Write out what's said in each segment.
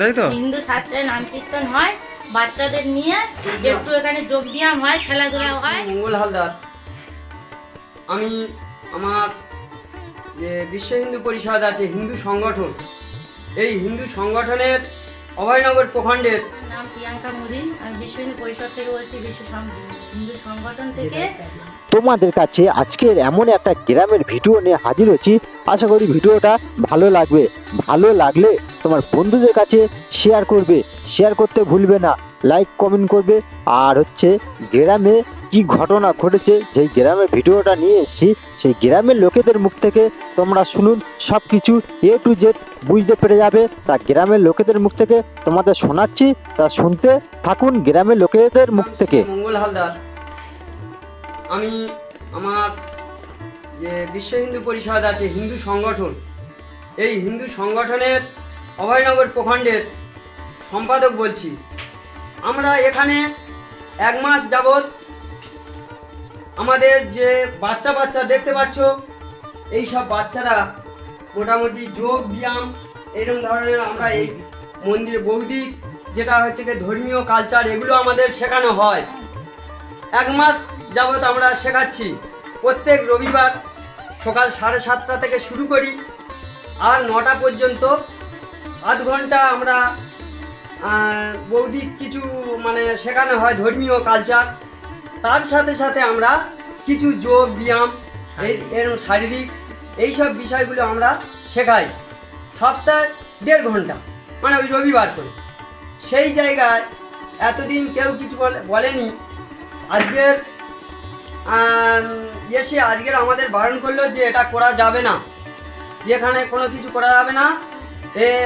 তাই তো হিন্দু শাস্ত্রে নাম কীর্তন হয়, বাচ্চাদের নিয়ে একটু এখানে যোগ ব্যায়াম হয়, খেলাধুলা হয়। মঙ্গল হালদার, আমি আমার যে বিশ্ব হিন্দু পরিষদ আছে, হিন্দু সংগঠন, এই হিন্দু সংগঠনের অভয়নগর প্রখণ্ডের নাম প্রিয়াঙ্কা মুদি। আমি বিশ্ব হিন্দু পরিষদ থেকে বলছি, হিন্দু সংগঠন থেকে। তোমাদের কাছে আজকের এমন একটা গ্রামের ভিডিও নিয়ে হাজির হচ্ছি। আশা করি ভিডিওটা ভালো লাগবে। ভালো লাগলে তোমার বন্ধুদের কাছে শেয়ার করবে, শেয়ার করতে ভুলবে না, লাইক কমেন্ট করবে। আর হচ্ছে গ্রামে কি ঘটনা ঘটেছে, যেই গ্রামের ভিডিওটা নিয়ে এসেছি সেই গ্রামের লোকেদের মুখ থেকে তোমরা শুনুন, সব কিছু এ টু জেড বুঝতে পেরে যাবে। তা গ্রামের লোকেদের মুখ থেকে তোমাদের শোনাচ্ছি, তা শুনতে থাকুন গ্রামের লোকেদের মুখ থেকে। মঙ্গল হালদার, আমি আমার যে বিশ্ব হিন্দু পরিষদ আছে, হিন্দু সংগঠন, এই হিন্দু সংগঠনের অভয়নগর প্রখণ্ডের সম্পাদক বলছি। আমরা এখানে 1 মাস যাবৎ আমাদের যে বাচ্চা দেখতে পাচ্ছ, এই সব বাচ্চারা মোটামুটি যোগ ব্যায়াম এরকম ধরনের, আমরা এই মন্দির বৌদিক যেটা হচ্ছে কি ধর্মীয় কালচার, এগুলো আমাদের শেখানো হয়। 1 মাস যাবৎ আমরা শেখাচ্ছি। প্রত্যেক রবিবার সকাল 7:30 থেকে শুরু করি, আর 9টা পর্যন্ত আধ ঘন্টা আমরা বৌদিক কিছু মানে শেখানো হয়, ধর্মীয় কালচার। তার সাথে সাথে আমরা কিছু যোগ ব্যায়াম এরকম শারীরিক এইসব বিষয়গুলো আমরা শেখাই। সপ্তাহে 1.5 ঘন্টা, মানে ওই রবিবার করে। সেই জায়গায় এতদিন কেউ কিছু বলেনি। আজকের আজকের আমাদের বারণ করলো যে এটা করা যাবে না, যেখানে কোনো কিছু করা যাবে না।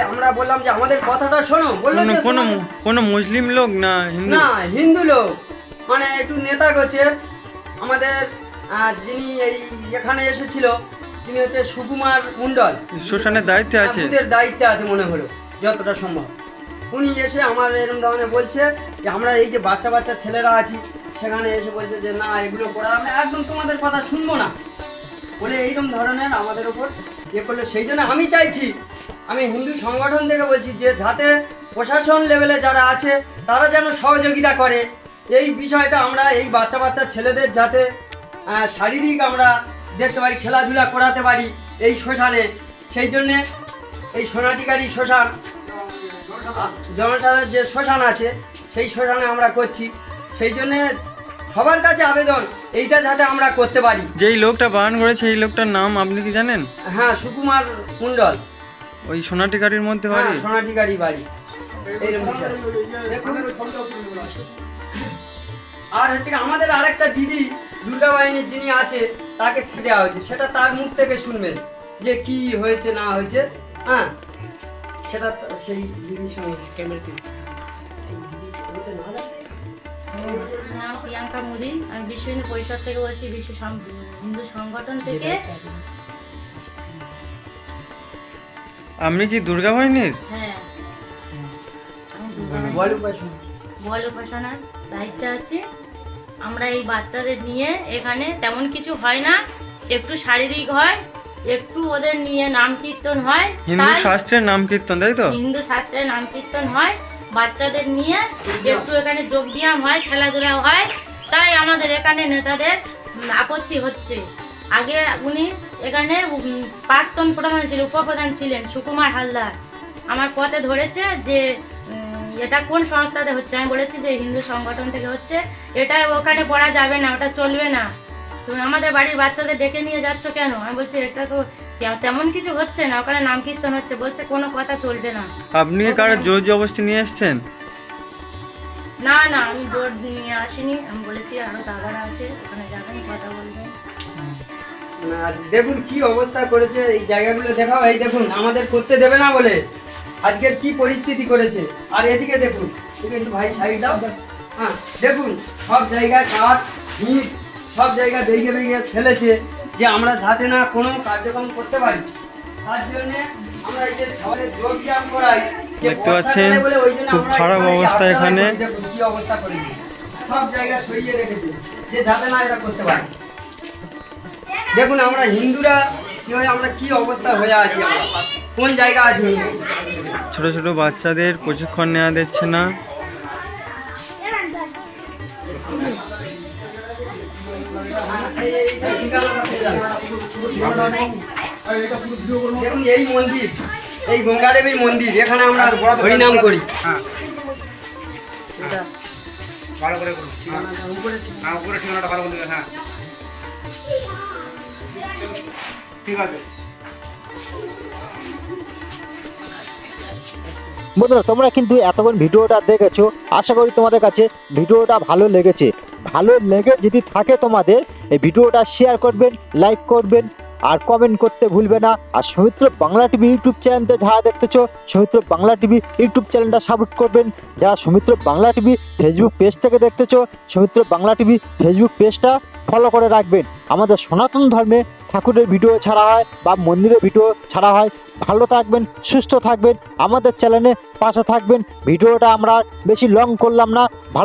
আমরা বললাম যে আমাদের কথাটা শোনো। বললো যে কোনো মুসলিম লোক না হিন্দু? না, হিন্দু লোক, মানে একটু নেতা গোছের আমাদের যিনি এই এখানে এসেছিল, তিনি হচ্ছে সুকুমার মণ্ডল, শ্মশানের দায়িত্বে আছে, দায়িত্বে আছে মনে হলো যতটা সম্ভব। উনি এসে আমার এরকম ধরনের বলছে যে আমরা এই যে বাচ্চা ছেলেরা আছি, সেখানে এসে বলছে যে না, এগুলো করা আমরা একদম তোমাদের কথা শুনবো না বলে এইরকম ধরনের আমাদের ওপর ইয়ে করলো। সেই জন্য আমি চাইছি, আমি হিন্দু সংগঠন থেকে বলছি যে যাতে প্রশাসন লেভেলে যারা আছে তারা যেন সহযোগিতা করে এই বিষয়টা। আমরা এই বাচ্চা ছেলেদের যাতে শারীরিক আমরা দেখতে পারি, খেলাধুলা করাতে পারি এই শ্মশানে। সেই জন্যে এই সোনাটিকারি শ্মশান, জনসাধারণ যে শ্মশান আছে সেই শ্মশানে আমরা করছি। সেই জন্যে সবার কাছে আবেদন, এইটা যাতে আমরা করতে পারি। যেই লোকটা বারণ করেছে এই লোকটার নাম আপনি কি জানেন? হ্যাঁ, সুকুমার মণ্ডল, ওই সোনাটিকারির মধ্যে বাড়ি। সোনাটিকারি বাড়ি। এইরকম বিষয়। আর হচ্ছে আমাদের আরেকটা দিদি দুর্গা বাহিনীর যিনি আছে, তাকে দেওয়া হয়েছে, সেটা তার মুখ থেকে শুনবেন যে কি হয়েছে না হয়েছে। হ্যাঁ, সেটা সেই দিদির সঙ্গে নাম প্রিয়াঙ্কা মুদি। আমি বিশ্ব হিন্দু পরিষদ থেকে বলছি, হিন্দু সংগঠন থেকে। আপনি কি দুর্গা বাহিনীর? হ্যাঁ, বল উপাসনার দায়িত্বে আছি। আমরা এই বাচ্চাদের নিয়ে এখানে তেমন কিছু হয় না, একটু শারীরিক হয়, একটু ওদের নিয়ে নাম কীর্তন হয়। হিন্দু শাস্ত্রের নাম কীর্তন, তাই তো? হিন্দু শাস্ত্রের নাম কীর্তন হয়, বাচ্চাদের নিয়ে একটু এখানে যোগ ব্যায়াম হয়, খেলাধুলা হয়। তাই আমাদের এখানে নেতাদের আপত্তি হচ্ছে। আগে উনি এখানে প্রাক্তন প্রধান ছিলেন, উপপ্রধান ছিলেন সুকুমার হালদার। আমার পথে ধরেছে যে এটা কোন সংস্থাতে হচ্ছে। আমি বলেছি যে হিন্দু সংগঠন থেকে হচ্ছে, এটা ওখানে পড়া যাবে না, ওটা চলবে না। তুমি আমাদের বাড়ির বাচ্চাদের ডেকে নিয়ে যাচ্ছ কেন? আমি বলছি এটা তো তেমন কিছু হচ্ছে না, ওখানে নাম কীর্তন হচ্ছে। বলছে কোনো কথা চলবে না। আপনি কারো জোর জবরদস্তি নিয়ে এসেছেন? না, আমি জোর নিয়ে আসিনি। আমি বলেছি আরো দাদারা আছে, ওখানে যাবেন, কথা বলবেন। দেখুন কি অবস্থা করেছে এই জায়গাগুলো, দেখাও। এই দেখুন, আমাদের করতে দেবে না বলে আজকের কি পরিস্থিতি করেছে। আর এদিকে দেখুন, একটু ভাই সাইড দাও। হ্যাঁ, দেখুন সব জায়গায় কাঠ ইট সব জায়গায় বেরিয়ে ফেলেছে, যে আমরা যাতে না কোনো কার্যক্রম করতে পারি। তার জন্য আমরা এই যে শহরের যোগ ব্যায়াম করাই, দেখতে পাচ্ছেন খুব খারাপ অবস্থা। এখানে দেখুন কি অবস্থা করেছে, সব জায়গায় ছড়িয়ে রেখেছে যে যাতে না এরা করতে পারে। দেখুন, আমরা হিন্দুরা কি হয়, আমরা কি অবস্থা হয়ে আছি, আমরা কোন জায়গা আছি। ছোট ছোট বাচ্চাদের প্রশিক্ষণ নেওয়া দিচ্ছে না। দেখুন এই মন্দির, এই গঙ্গাদেবীর মন্দির, এখানে আমরা হরিনাম করি। ভালো করে করুন, হ্যাঁ উপরে ঠিকানাটা ভালো করে দেবেন, হ্যাঁ ঠিক আছে। বন্ধুরা তোমরা কিন্তু এতক্ষণ ভিডিওটা দেখেছো, আশা করি তোমাদের কাছে ভিডিওটা ভালো লেগেছে। ভালো লেগে যদি থাকে তোমাদের, এই ভিডিওটা শেয়ার করবেন, লাইক করবেন আর কমেন্ট করতে ভুলবে না। আর সৌমিত্র বাংলা টিভি ইউটিউব চ্যানেলতে যারা দেখতেছো, সৌমিত্র বাংলা টিভি ইউটিউব চ্যানেলটা সাপোর্ট করবেন। যারা Soumitra Bangla TV Facebook page থেকে দেখতেছো, সৌমিত্র বাংলা টিভি ফেসবুক পেজটা ফলো করে রাখবেন। আমাদের সনাতন ধর্মে ঠাকুরের ভিডিও ছাড়া হয় বা মন্দিরের ভিডিও ছাড়া হয়। ভালো থাকবেন, সুস্থ থাকবেন, আমাদের চ্যানেলে পাশে থাকবেন। ভিডিওটা আমরা বেশি লং করলাম না। ভালো